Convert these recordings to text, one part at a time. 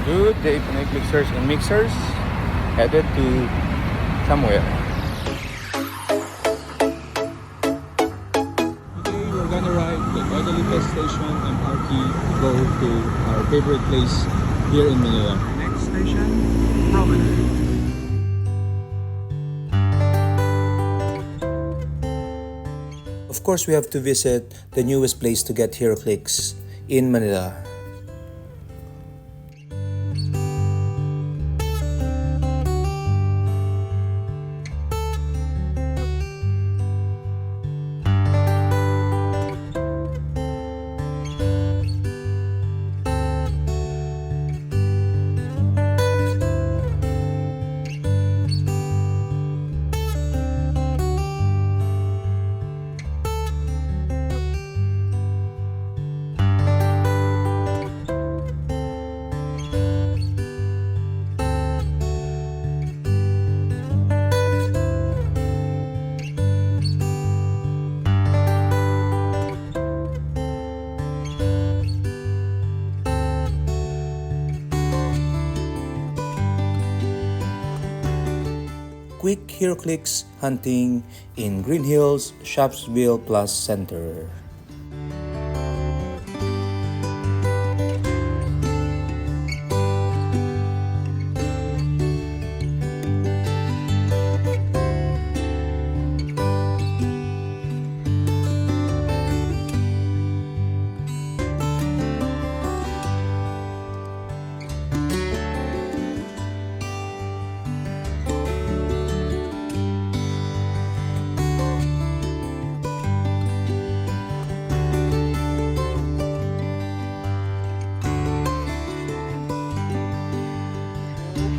Good day, Heroclixers and mixers. Headed to somewhere. Okay, we're gonna ride the Guadalupe station and Arky go to our favorite place here in Manila. Next station, Promenade. Of course, we have to visit the newest place to get Heroclix in Manila. Quick Heroclix Hunting in Greenhills, Shopsville Plus Center.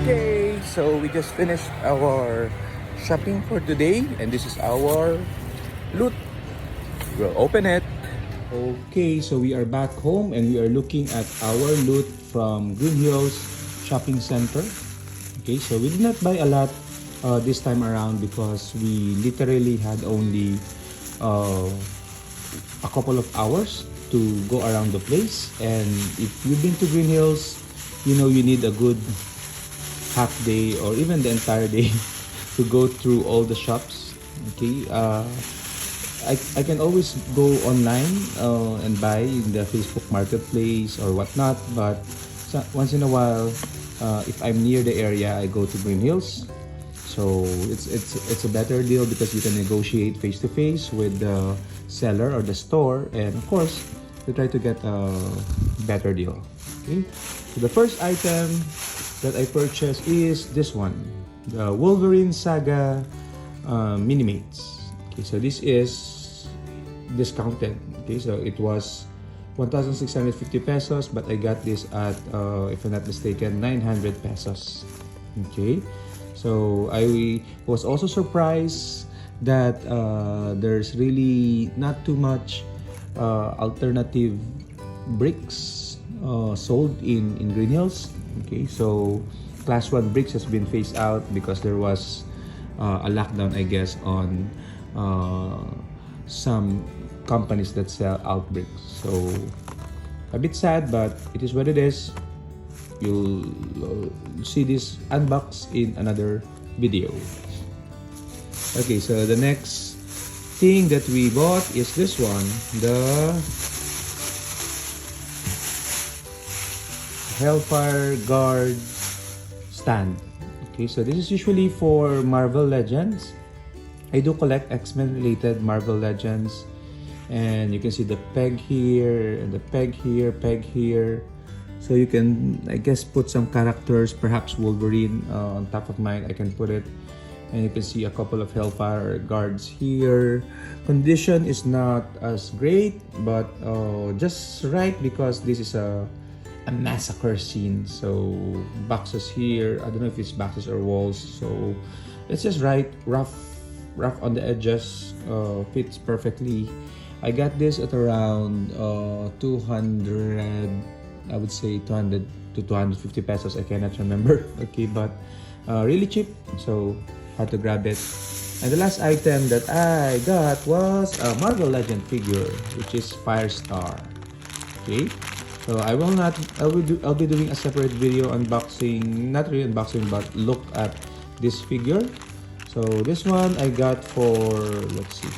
Okay, so we just finished our shopping for today and this is our loot. We'll open it. Okay, so we are back home and we are looking at our loot from Greenhills Shopping Center. Okay, so we did not buy a lot this time around because we literally had only a couple of hours to go around the place, and if you've been to Greenhills, you know you need a good half day or even the entire day to go through all the shops. Okay, I can always go online and buy in the Facebook Marketplace or whatnot, but once in a while, if I'm near the area, I go to Greenhills. So it's a better deal because you can negotiate face to face with the seller or the store, and of course, you try to get a better deal. Okay, so the first item that I purchased is this one, the Wolverine Saga Minimates. Okay, so this is discounted. Okay, so it was 1,650 pesos, but I got this at, if I'm not mistaken, 900 pesos. Okay, so I was also surprised that there's really not too much alternative bricks sold in Greenhills. Okay, so class 1 bricks has been phased out because there was a lockdown, I guess, on some companies that sell out bricks. So a bit sad, but it is what it is. You'll see this unboxed in another video. Okay, so the next thing that we bought is this one, the Hellfire Guard stand. Okay, so this is usually for Marvel Legends. I do collect X-Men related Marvel Legends, and you can see the peg here and the peg here, peg here. So you can, I guess, put some characters, perhaps Wolverine on top of mine. I can put it, and you can see a couple of Hellfire Guards here. Condition is not as great, but just right because this is a massacre scene. So boxes here, I don't know if it's boxes or walls, so it's just right, rough on the edges, fits perfectly. I got this at around 200, I would say 200 to 250 pesos, I cannot remember. Okay, but really cheap, so had to grab it. And the last item that I got was a Marvel Legend figure, which is Firestar. Okay, So I'll be doing a separate video unboxing, not really unboxing, but look at this figure. So this one I got for, let's see,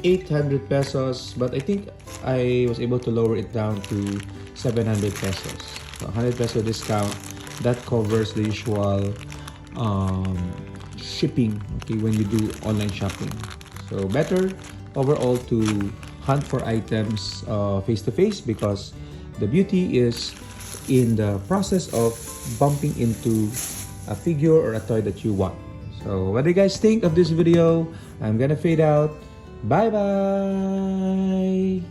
800 pesos, but I think I was able to lower it down to 700 pesos. So 100 peso discount, that covers the usual shipping, okay, when you do online shopping. So better overall to hunt for items face to face, because the beauty is in the process of bumping into a figure or a toy that you want. So what do you guys think of this video? I'm gonna fade out. Bye bye.